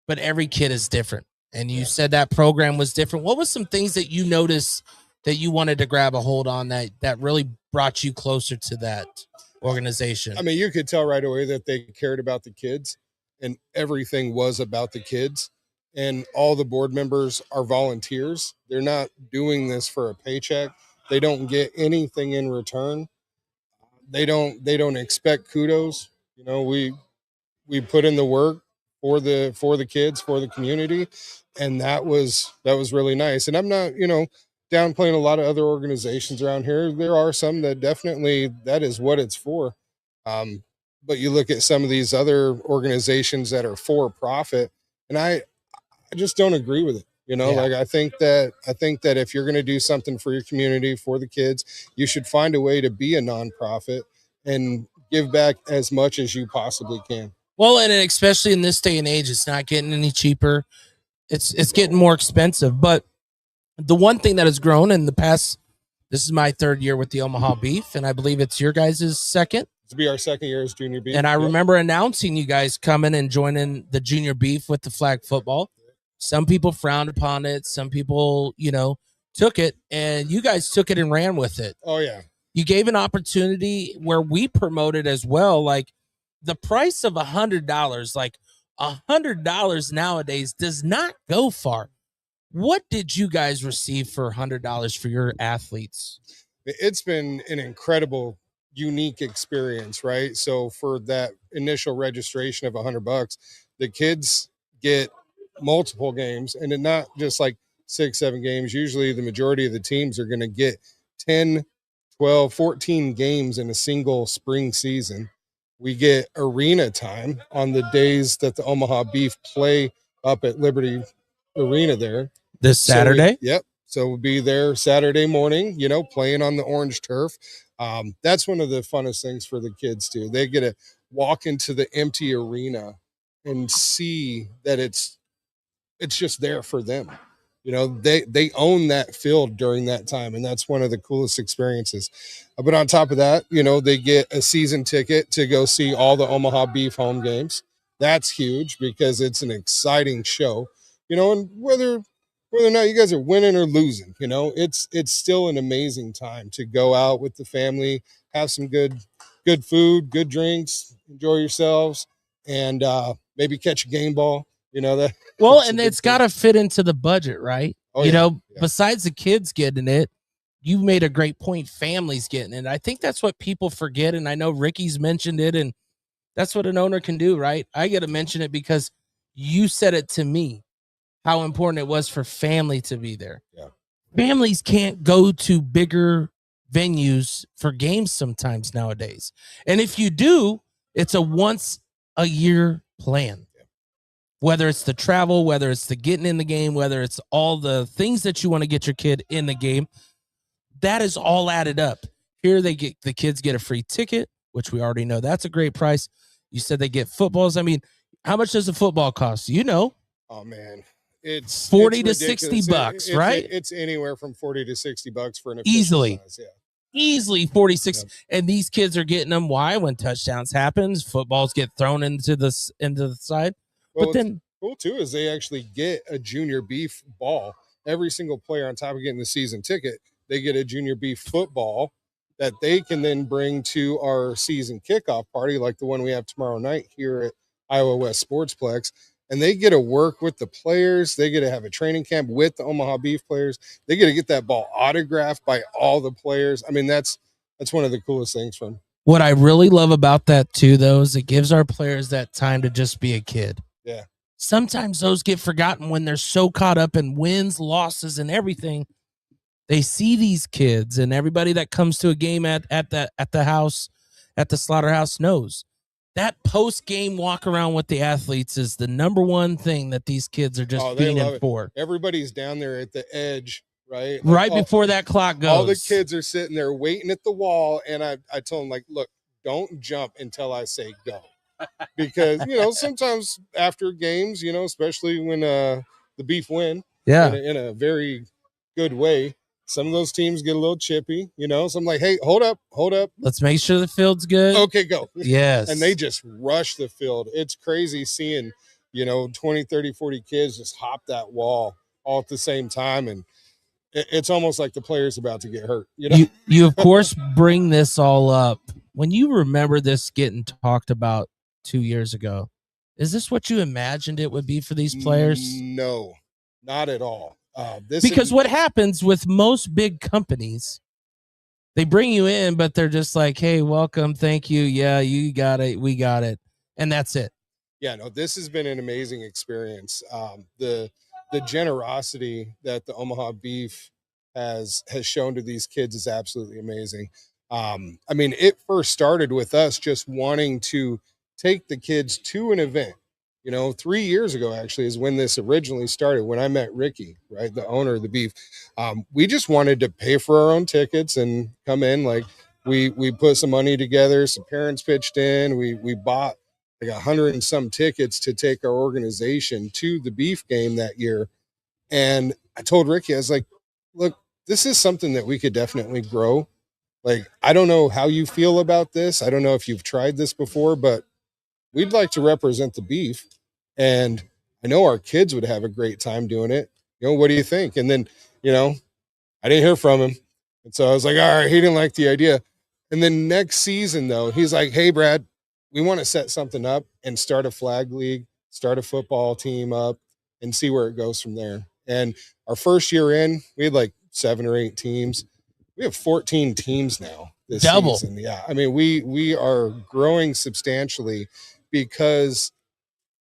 but every kid is different. And you said that program was different. What was some things that you noticed that you wanted to grab a hold on that really brought you closer to that organization? I mean, you could tell right away that they cared about the kids, and everything was about the kids. And all the board members are volunteers. They're not doing this for a paycheck. They don't get anything in return. They don't expect kudos. We put in the work for the kids, for the community, and that was really nice. And I'm not, downplaying a lot of other organizations around here. There are some that definitely that is what it's for. But you look at some of these other organizations that are for profit, and I just don't agree with it. Like I think that if you're going to do something for your community, for the kids, you should find a way to be a nonprofit and give back as much as you possibly can. Well, and especially in this day and age, it's not getting any cheaper. It's getting more expensive. But the one thing that has grown in the past, this is my 3rd year with the Omaha Beef, and I believe it's your guys' second. To be our 2nd year as Junior Beef. And I remember announcing you guys coming and joining the Junior Beef with the flag football. Some people frowned upon it. Some people, took it, and you guys took it and ran with it. Oh, yeah. You gave an opportunity where we promoted as well. Like the price of $100, like $100 nowadays does not go far. What did you guys receive for $100 for your athletes? It's been an incredible, unique experience, right? So for that initial registration of $100, the kids get multiple games, and not just like 6-7 games. Usually the majority of the teams are going to get 10, 12, 14 games in a single spring season. We get arena time on the days that the Omaha Beef play up at Liberty Arena there. This Saturday? Yep. So we'll be there Saturday morning, playing on the orange turf. That's one of the funnest things for the kids too. They get to walk into the empty arena and see that it's just there for them. They own that field during that time, and that's one of the coolest experiences. But on top of that, they get a season ticket to go see all the Omaha Beef home games. That's huge because it's an exciting show. And whether or not you guys are winning or losing, it's still an amazing time to go out with the family, have some good food, good drinks, enjoy yourselves, and maybe catch a game ball. That. Well, and it's got to fit into the budget, right? Yeah. Besides the kids getting it, you made a great point. Families getting it. I think that's what people forget. And I know Ricky's mentioned it, and that's what an owner can do, right? I get to mention it because you said it to me, how important it was for family to be there. Yeah. Families can't go to bigger venues for games sometimes nowadays. And if you do, it's a once a year plan. Whether it's the travel, whether it's the getting in the game, whether it's all the things that you want to get your kid in the game, that is all added up. Here the kids get a free ticket, which we already know that's a great price. You said they get footballs. I mean, how much does a football cost? Oh man, it's $40 it's to ridiculous. $60, right? It's anywhere from $40 to $60 for an official Easily. size, yeah. Easily 46, and these kids are getting them. Why? When touchdowns happens, footballs get thrown into the side. Well, But then cool too is they actually get a junior beef ball. Every single player, on top of getting the season ticket, they get a junior beef football that they can then bring to our season kickoff party, like the one we have tomorrow night here at Iowa West Sportsplex. And they get to work with the players. They get to have a training camp with the Omaha Beef players. They get to get that ball autographed by all the players. I mean, that's one of the coolest things from. What I really love about that too, though, is it gives our players that time to just be a kid. Yeah. Sometimes those get forgotten when they're so caught up in wins, losses, and everything. They see these kids, and everybody that comes to a game at the house, at the Slaughterhouse, knows that post-game walk around with the athletes is the number one thing that these kids are just fiending for. Everybody's down there at the edge, right? Right before that clock goes. All the kids are sitting there waiting at the wall, and I told them, like, look, don't jump until I say go. Because, sometimes after games, especially when the Beef win in a very good way, some of those teams get a little chippy, so I'm like, hey, hold up. Let's make sure the field's good. Okay, go. Yes. And they just rush the field. It's crazy seeing, 20, 30, 40 kids just hop that wall all at the same time. And it's almost like the player's about to get hurt. You of course bring this all up. When you remember this getting talked about 2 years ago, is this what you imagined it would be for these players? No, not at all. Because what happens with most big companies, they bring you in, but they're just like, hey, welcome, thank you. Yeah, you got it. We got it. And that's it. Yeah, no, this has been an amazing experience. The generosity that the Omaha Beef has shown to these kids is absolutely amazing. I mean, it first started with us just wanting to take the kids to an event. 3 years ago, actually, is when this originally started, when I met Ricky, right, the owner of the Beef. We just wanted to pay for our own tickets and come in. Like, we put some money together, some parents pitched in. We bought like 100 and some tickets to take our organization to the Beef game that year. And I told Ricky, I was like, look, this is something that we could definitely grow. Like, I don't know how you feel about this. I don't know if you've tried this before, but we'd like to represent the Beef. And I know our kids would have a great time doing it. What do you think? And then, I didn't hear from him. And so I was like, all right, he didn't like the idea. And then next season, though, he's like, hey, Brad, we want to set something up and start a flag league, start a football team up, and see where it goes from there. And our first year in, we had like 7 or 8 teams. We have 14 teams now this Double. season. Yeah. I mean, we are growing substantially because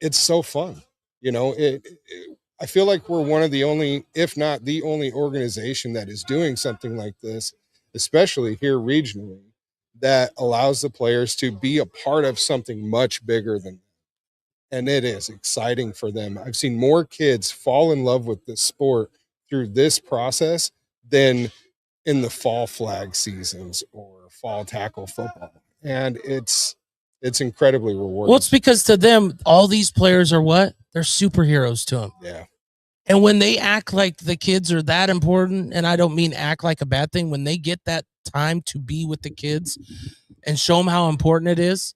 it's so fun. I feel like we're one of the only, if not the only organization that is doing something like this, especially here regionally, that allows the players to be a part of something much bigger than them. And it is exciting for them. I've seen more kids fall in love with this sport through this process than in the fall flag seasons or fall tackle football, and it's incredibly rewarding. Well, it's because to them, all these players are what? They're superheroes to them. Yeah. And when they act like the kids are that important, and I don't mean act like a bad thing, when they get that time to be with the kids and show them how important it is,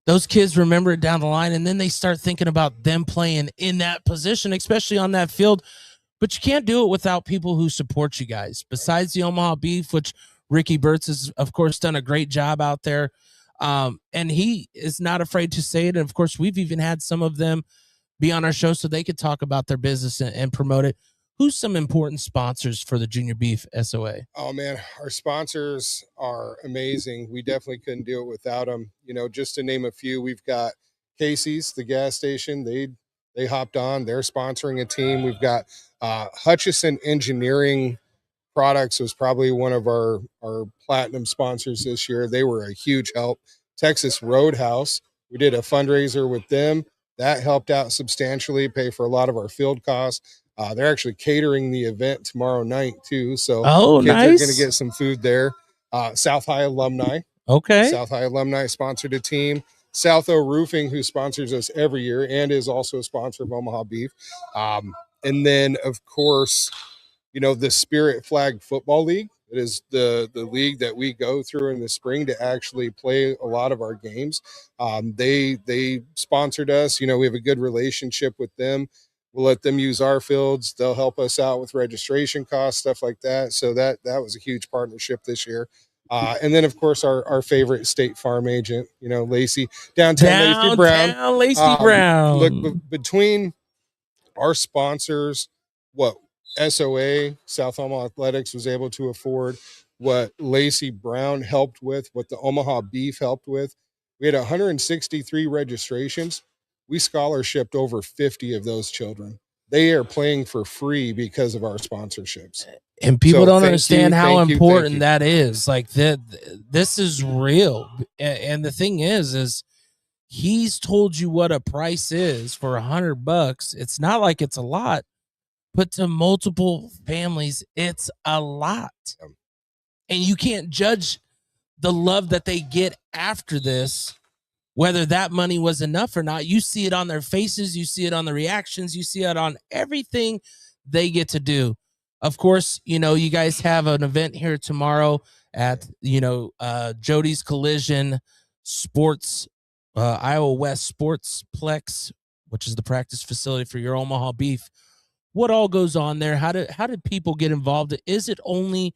those kids remember it down the line, and then they start thinking about them playing in that position, especially on that field. But you can't do it without people who support you guys. Besides the Omaha Beef, which Ricky Burtz has, of course, done a great job out there. And he is not afraid to say it. And, of course, we've even had some of them be on our show so they could talk about their business and promote it. Who's some important sponsors for the Junior Beef SOA? Oh, man, our sponsors are amazing. We definitely couldn't do it without them. You know, just to name a few, we've got Casey's, the gas station. They hopped on. They're sponsoring a team. We've got Hutchison Engineering Products was probably one of our platinum sponsors this year. They were a huge help. Texas Roadhouse, we did a fundraiser with them. That helped out substantially, pay for a lot of our field costs. They're actually catering the event tomorrow night too. So kids nice. are going to get some food there. South High Alumni. Okay. South High Alumni sponsored a team. South O Roofing, who sponsors us every year and is also a sponsor of Omaha Beef. And then, of course, you know, the Spirit Flag Football League. It is the league that we go through in the spring to actually play a lot of our games. They sponsored us. You know, we have a good relationship with them. We'll let them use our fields. They'll help us out with registration costs, stuff like that. So that was a huge partnership this year. And then, of course, our favorite State Farm agent, you know, Lacey, downtown Lacey Brown. Lacey Brown. Look, between our sponsors, what SOA, South Omaha Athletics, was able to afford, what Lacey Brown helped with, what the Omaha Beef helped with. We had 163 registrations. We scholarshiped over 50 of those children. They are playing for free because of our sponsorships. And people don't understand how important that is. Like this is real. And the thing is he's told you what a price is for $100. It's not like it's a lot, but to multiple families, it's a lot. And you can't judge the love that they get after this, whether that money was enough or not. You see it on their faces. You see it on the reactions. You see it on everything they get to do. Of course, you know, you guys have an event here tomorrow at, you know, Jody's Collision Sports, Iowa West Sportsplex, which is the practice facility for your Omaha Beef. What all goes on there? How did people get involved? Is it only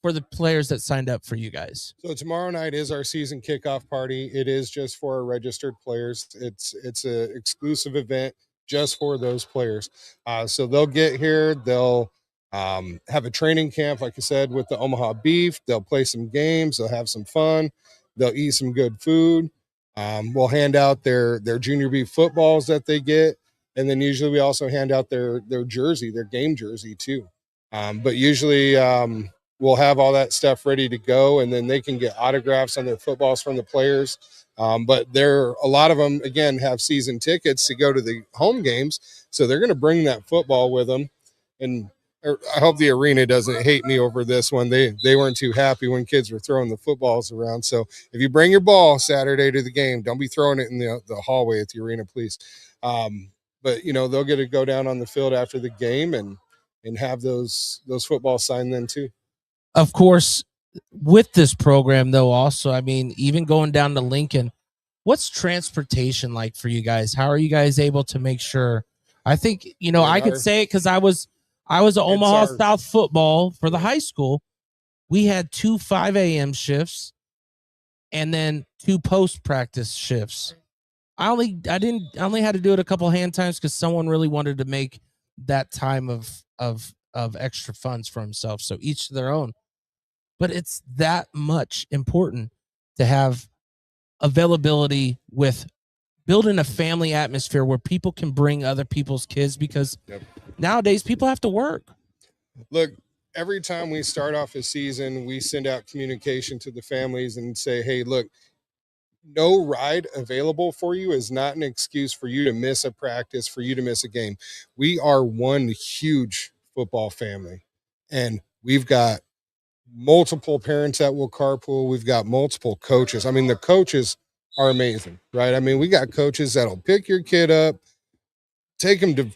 for the players that signed up for you guys? So tomorrow night is our season kickoff party. It is just for our registered players. It's an exclusive event just for those players. So they'll get here. They'll have a training camp, like I said, with the Omaha Beef. They'll play some games. They'll have some fun. They'll eat some good food. We'll hand out their Junior Beef footballs that they get. And then usually we also hand out their jersey, their game jersey too. But usually we'll have all that stuff ready to go, and then they can get autographs on their footballs from the players. But a lot of them, again, have season tickets to go to the home games. So they're going to bring that football with them. And I hope the arena doesn't hate me over this one. They weren't too happy when kids were throwing the footballs around. So if you bring your ball Saturday to the game, don't be throwing it in the hallway at the arena, please. But, you know, they'll get to go down on the field after the game and have those footballs signed then too. Of course, with this program, though, also, I mean, even going down to Lincoln, what's transportation like for you guys? How are you guys able to make sure? I think, you know, I could say it because I was at Omaha South football for the high school. We had 2 5 a.m. shifts and then 2 post-practice shifts. I only had to do it a couple hand times because someone really wanted to make that time of extra funds for himself. So each to their own. But it's that much important to have availability with building a family atmosphere where people can bring other people's kids, because nowadays people have to work. Look, every time we start off a season, we send out communication to the families and say, hey, look, no ride available for you is not an excuse for you to miss a practice, for you to miss a game. We are one huge football family, and we've got multiple parents that will carpool. We've got multiple coaches. I mean, the coaches are amazing, right? I mean, we got coaches that'll pick your kid up, take them to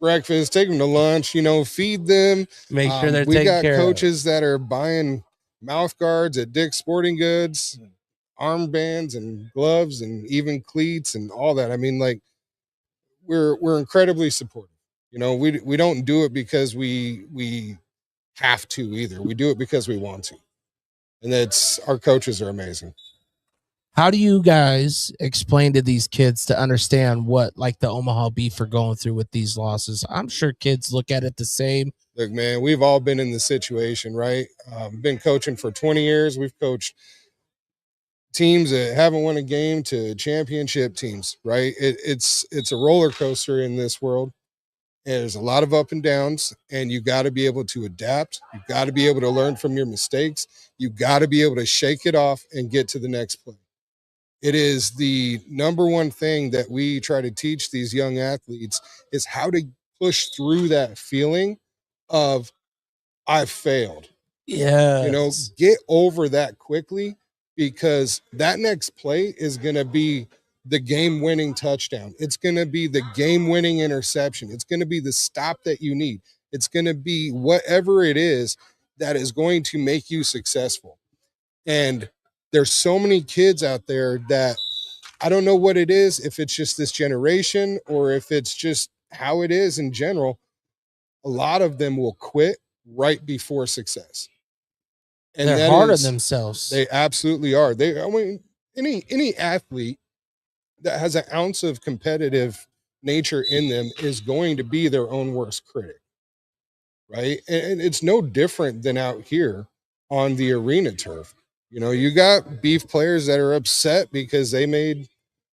breakfast, take them to lunch, feed them. Make sure they're We taken got care of. coaches that are buying mouth guards at Dick's Sporting Goods, armbands and gloves and even cleats and all that. I mean, like, we're incredibly supportive. We don't do it because we have to either. We do it because we want to. And our coaches are amazing. How do you guys explain to these kids to understand what like the Omaha Beef are going through with these losses? I'm sure kids look at it the same. Look, man, we've all been in the situation, right? Been coaching for 20 years. We've coached teams that haven't won a game to championship teams, right? It's a roller coaster in this world. And there's a lot of up and downs, and you got to be able to adapt. You got to be able to learn from your mistakes. You got to be able to shake it off and get to the next play. It is the number one thing that we try to teach these young athletes is how to push through that feeling of I've failed. Yeah. Get over that quickly, because that next play is going to be the game-winning touchdown. It's going to be the game-winning interception. It's going to be the stop that you need. It's going to be whatever it is that is going to make you successful. And there's so many kids out there that I don't know what it is, if it's just this generation or if it's just how it is in general. A lot of them will quit right before success. And they're hard on themselves. They absolutely are. Any athlete that has an ounce of competitive nature in them is going to be their own worst critic, right? And it's no different than out here on the arena turf. You got beef players that are upset because they made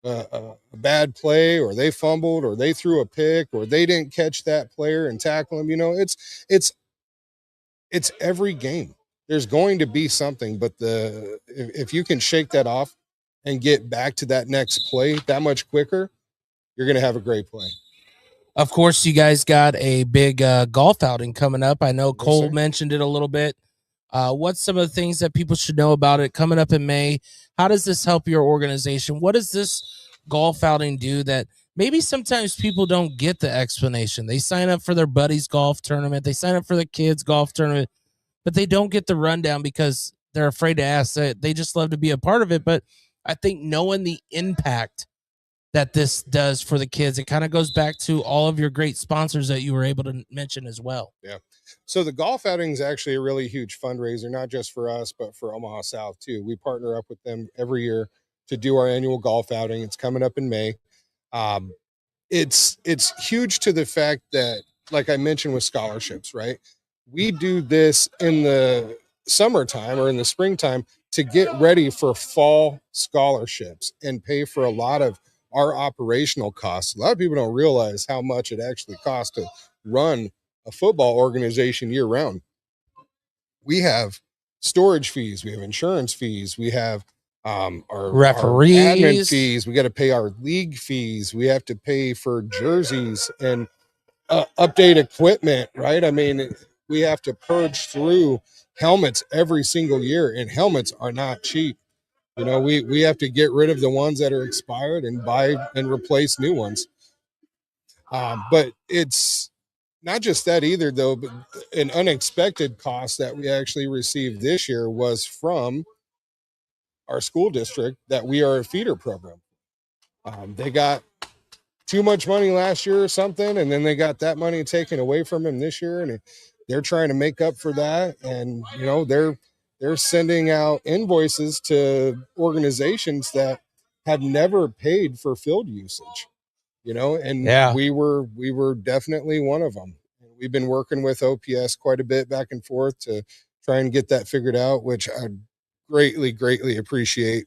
a bad play, or they fumbled, or they threw a pick, or they didn't catch that player and tackle him. It's every game. There's going to be something, but if you can shake that off and get back to that next play that much quicker, you're going to have a great play. Of course, you guys got a big golf outing coming up. I know Cole mentioned it a little bit. What's some of the things that people should know about it coming up in May? How does this help your organization? What does this golf outing do that maybe sometimes people don't get the explanation? They sign up for their buddy's golf tournament. They sign up for the kids' golf tournament, but they don't get the rundown because they're afraid to ask. They just love to be a part of it. But I think knowing the impact that this does for the kids, it kind of goes back to all of your great sponsors that you were able to mention as well. Yeah. So the golf outing is actually a really huge fundraiser, not just for us, but for Omaha South too. We partner up with them every year to do our annual golf outing. It's coming up in May. It's huge to the fact that, like I mentioned with scholarships, right? We do this in the summertime or in the springtime to get ready for fall scholarships and pay for a lot of our operational costs. A lot of people don't realize how much it actually costs to run a football organization year round. We have storage fees, we have insurance fees, we have our referees, our admin fees, we got to pay our league fees, we have to pay for jerseys and update equipment, right? I mean, we have to purge through helmets every single year, and helmets are not cheap. We have to get rid of the ones that are expired and buy and replace new ones. But it's not just that either, though. But an unexpected cost that we actually received this year was from our school district that we are a feeder program. They got too much money last year or something, and then they got that money taken away from them this year, and they're trying to make up for that. And they're sending out invoices to organizations that have never paid for field usage, and we were definitely one of them. We've been working with OPS quite a bit back and forth to try and get that figured out, which I greatly, greatly appreciate.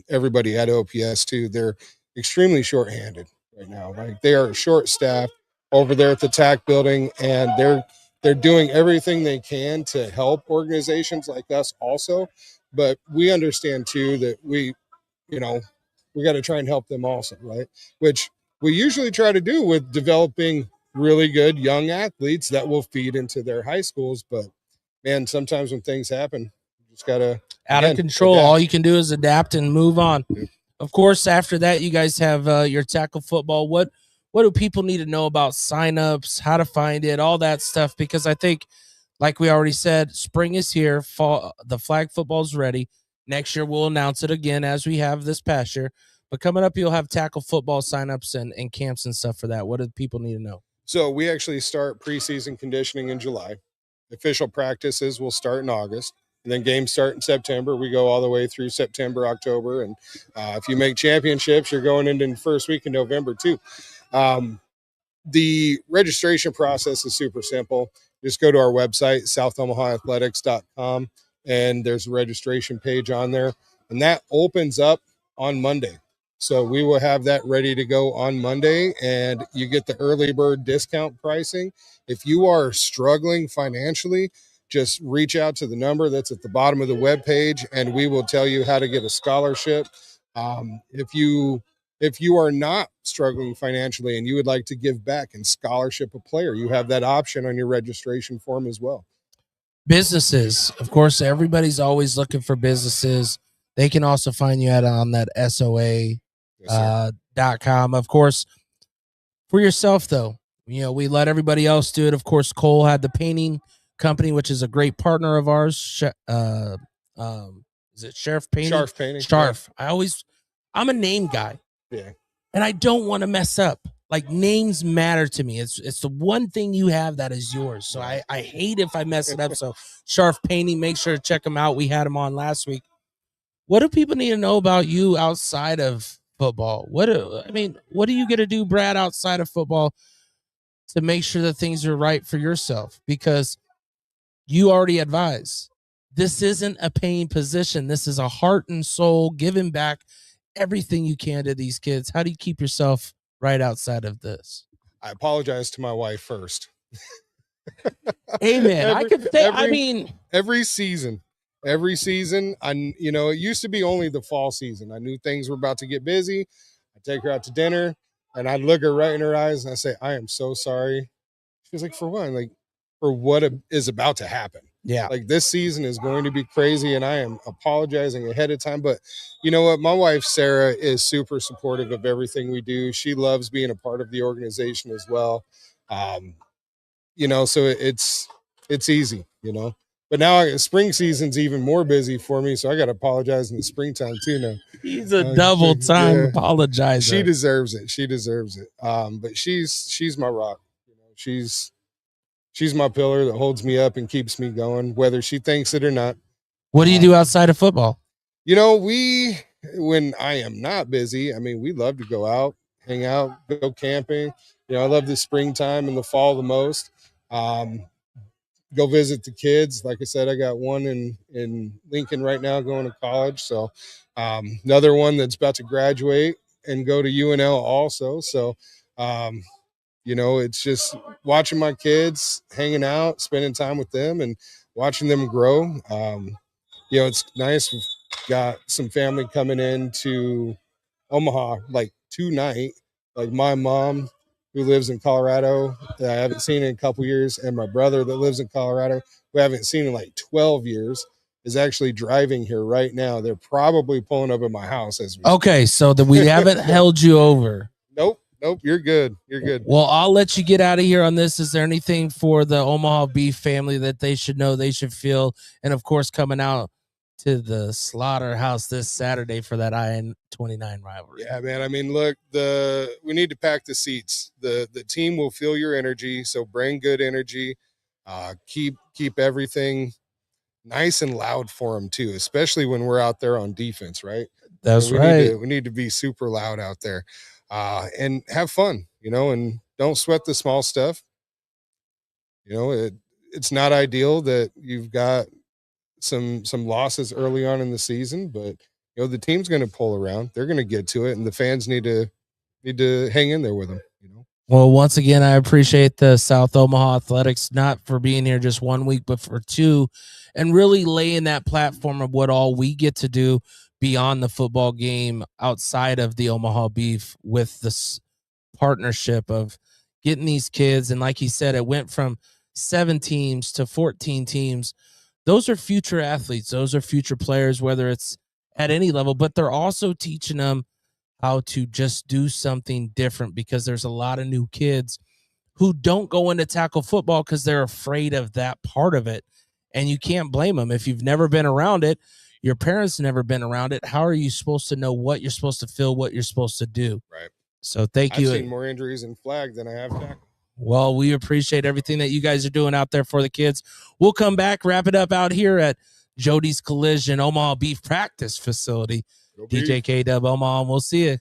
Everybody at OPS too. They're extremely shorthanded right now. Like, they are short-staffed over there at the TAC building, and they're doing everything they can to help organizations like us also. But we understand too that we got to try and help them also, right? Which we usually try to do with developing really good young athletes that will feed into their high schools. But man, sometimes when things happen, you just gotta Out of control. adapt. All you can do is adapt and move on. Yep. Of course, after that, you guys have your tackle football. What do people need to know about signups, how to find it, all that stuff? Because I think, like we already said, spring is here. Fall, the flag football's ready. Next year, we'll announce it again as we have this past year. But coming up, you'll have tackle football signups and camps and stuff for that. What do people need to know? So we actually start preseason conditioning in July. Official practices will start in August. And then games start in September. We go all the way through September, October. And if you make championships, you're going into the first week in November too. The registration process is super simple. Just go to our website, southomahaathletics.com, and there's a registration page on there. And that opens up on Monday. So we will have that ready to go on Monday, and you get the early bird discount pricing. If you are struggling financially, just reach out to the number that's at the bottom of the webpage, and we will tell you how to get a scholarship. If you are not struggling financially and you would like to give back and scholarship a player, you have that option on your registration form as well. Businesses, of course, everybody's always looking for businesses. They can also find you on that SOA. .com. Of course, for yourself though, we let everybody else do it. Of course, Cole had the painting company, which is a great partner of ours. Is it Sheriff Painting? Sharf Painting. Sharf. Yeah. I'm a name guy. Yeah. And I don't want to mess up. Like, names matter to me. It's the one thing you have that is yours. So I hate if I mess it up. So Sharf Painting, make sure to check them out. We had them on last week. What do people need to know about you outside of football? What do you get to do, Brad, outside of football to make sure that things are right for yourself? Because you already advise, this isn't a paying position. This is a heart and soul, giving back everything you can to these kids. How do you keep yourself right outside of this? I apologize to my wife first. Amen. I could say, every season, it used to be only the fall season. I knew things were about to get busy. I take her out to dinner and I'd look her right in her eyes and I say, I am so sorry. She's like, for what? Like, for what is about to happen. Yeah. Like, this season is going to be crazy and I am apologizing ahead of time. But you know what? My wife, Sarah, is super supportive of everything we do. She loves being a part of the organization as well. So it's easy, But now spring season's even more busy for me, so I got to apologize in the springtime too now. He's a double time apologizer. She deserves it. But she's my rock. She's my pillar that holds me up and keeps me going, whether she thinks it or not. What do you do outside of football? When I am not busy, we love to go out, hang out, go camping. I love the springtime and the fall the most. Go visit the kids. Like I said, I got one in Lincoln right now going to college. So another one that's about to graduate and go to UNL also. So, it's just watching my kids, hanging out, spending time with them and watching them grow. It's nice. We've got some family coming in to Omaha like tonight. Like my mom, who lives in Colorado, that I haven't seen in a couple years, and my brother that lives in Colorado, who I haven't seen in like 12 years, is actually driving here right now. They're probably pulling up at my house as we speak. So that we haven't held you over. Nope. You're good. Well, I'll let you get out of here on this. Is there anything for the Omaha Beef family that they should know, they should feel? And of course, coming out to the Slaughterhouse this Saturday for that I-29 rivalry. Yeah, man. Look, we need to pack the seats. The team will feel your energy, so bring good energy. Keep everything nice and loud for them too, especially when we're out there on defense, right? That's right. We need to be super loud out there, and have fun, and don't sweat the small stuff. It's not ideal that you've got some losses early on in the season, but the team's going to pull around. They're going to get to it, and the fans need to hang in there with them. Well, once again, I appreciate the South Omaha Athletics, not for being here just 1 week, but for 2, and really laying that platform of what all we get to do beyond the football game outside of the Omaha Beef with this partnership of getting these kids. And like he said, it went from 7 teams to 14 teams. those are future athletes. Those are future players, whether it's at any level, but they're also teaching them how to just do something different, because there's a lot of new kids who don't go into tackle football because they're afraid of that part of it. And you can't blame them. If you've never been around it, your parents never been around it, how are you supposed to know what you're supposed to feel, what you're supposed to do? Right. So thank you. I've seen more injuries in flag than I have tackle. Well, we appreciate everything that you guys are doing out there for the kids. We'll come back, wrap it up out here at Jody's Collision Omaha Beef Practice Facility. Go DJ Beef. K DuB Omaha, and we'll see you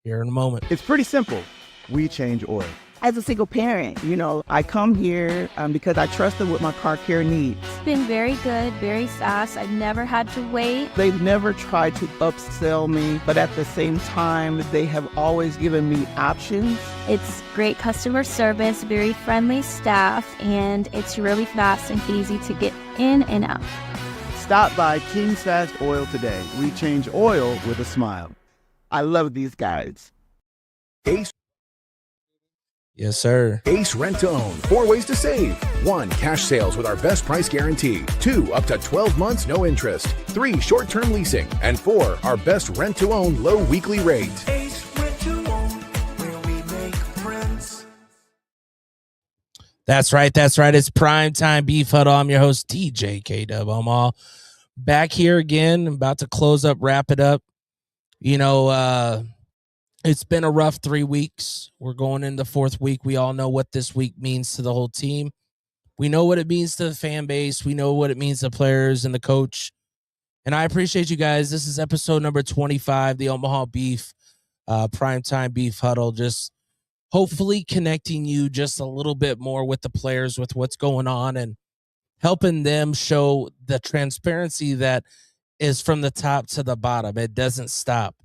here in a moment. It's pretty simple. We change oil. As a single parent, I come here because I trust them with my car care needs. It's been very good, very fast. I've never had to wait. They've never tried to upsell me, but at the same time, they have always given me options. It's great customer service, very friendly staff, and it's really fast and easy to get in and out. Stop by King's Fast Oil today. We change oil with a smile. I love these guys. Ace Yes, sir. Ace Rent to Own. 4 ways to save. 1. Cash sales with our best price guarantee. 2. Up to 12 months, no interest. 3. Short-term leasing. And 4. Our best rent to own low weekly rate. Ace Rent to Own, where we make friends. That's right. That's right. It's Prime Time Beef Huddle. I'm your host, DJ K DuB Omaha. Back here again, about to close up, wrap it up. It's been a rough 3 weeks. We're going into the 4th week. We all know what this week means to the whole team. We know what it means to the fan base. We know what it means to the players and the coach. And I appreciate you guys. This is episode number 25, the Omaha Beef, Primetime Beef Huddle. Just hopefully connecting you just a little bit more with the players, with what's going on, and helping them show the transparency that is from the top to the bottom. It doesn't stop.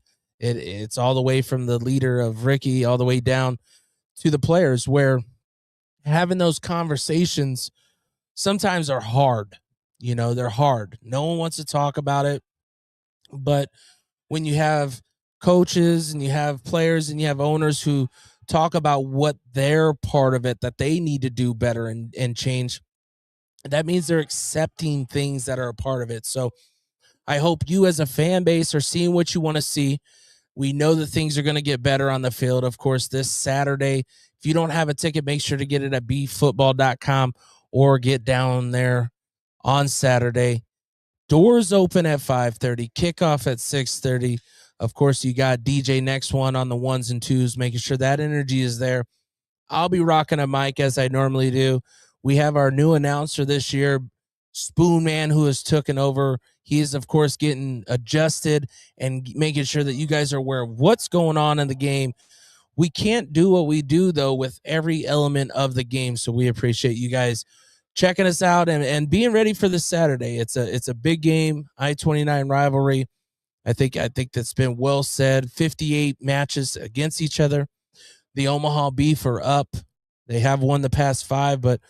It's all the way from the leader of Ricky all the way down to the players, where having those conversations sometimes are hard. They're hard. No one wants to talk about it. But when you have coaches and you have players and you have owners who talk about what their part of it that they need to do better and change, that means they're accepting things that are a part of it. So I hope you as a fan base are seeing what you want to see. We know that things are going to get better on the field. Of course, this Saturday, if you don't have a ticket, make sure to get it at beeffootball.com or get down there on Saturday. Doors open at 5:30, kickoff at 6:30. Of course, you got DJ Next One on the 1s and 2s, making sure that energy is there. I'll be rocking a mic as I normally do. We have our new announcer this year, Spoon Man, who has taken over. He is, of course, getting adjusted and making sure that you guys are aware of what's going on in the game. We can't do what we do, though, with every element of the game. So we appreciate you guys checking us out and being ready for this Saturday. It's a big game, I-29 rivalry. I think that's been well said. 58 matches against each other. The Omaha Beef are up. They have won the past 5, but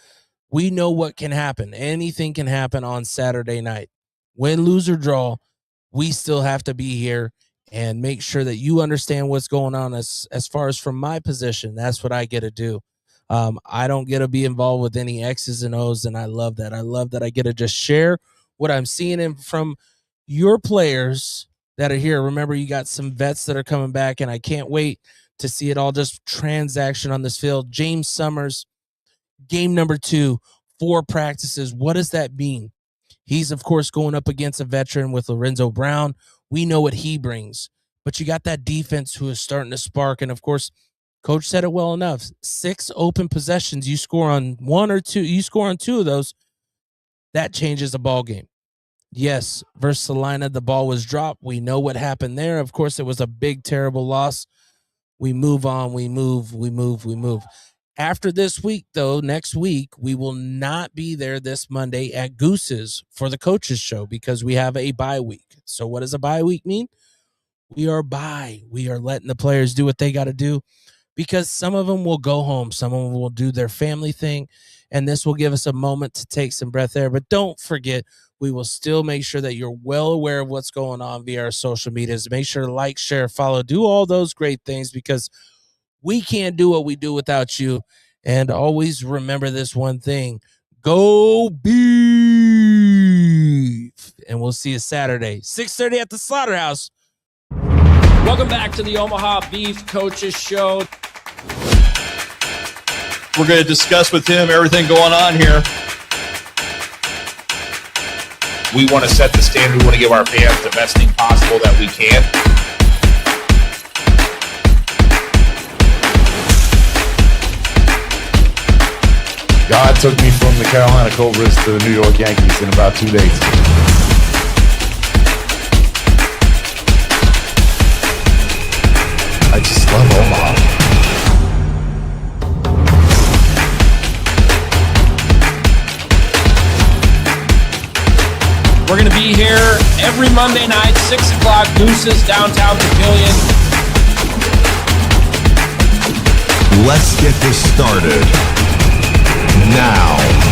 we know what can happen. Anything can happen on Saturday night. Win, lose, or draw, we still have to be here and make sure that you understand what's going on as far as from my position. That's what I get to do. I don't get to be involved with any X's and O's, and I love that. I love that I get to just share what I'm seeing from your players that are here. Remember, you got some vets that are coming back, and I can't wait to see it all just transaction on this field. James Summers, game number 2, 4 practices. What does that mean? He's, of course, going up against a veteran with Lorenzo Brown. We know what he brings. But you got that defense who is starting to spark. And, of course, Coach said it well enough. 6 open possessions. You score on 1 or 2. You score on 2 of those. That changes the ball game. Yes, versus Salina, the ball was dropped. We know what happened there. Of course, it was a big, terrible loss. We move on. We move. After this week, though, next week, we will not be there this Monday at Goose's for the coaches show because we have a bye week. So what does a bye week mean? We are letting the players do what they got to do, because some of them will go home. Some of them will do their family thing, and this will give us a moment to take some breath there. But don't forget, we will still make sure that you're well aware of what's going on via our social medias. Make sure to like, share, follow, do all those great things, because we can't do what we do without you. And always remember this one thing: go Beef! And we'll see you Saturday, 6:30 at the Slaughterhouse. Welcome back to the Omaha Beef Coaches Show. We're going to discuss with him everything going on here. We want to set the standard. We want to give our fans the best thing possible that we can. God took me from the Carolina Cobras to the New York Yankees in about 2 days. I just love Omaha. We're going to be here every Monday night, 6 o'clock, Deuces, downtown Pavilion. Let's get this started now.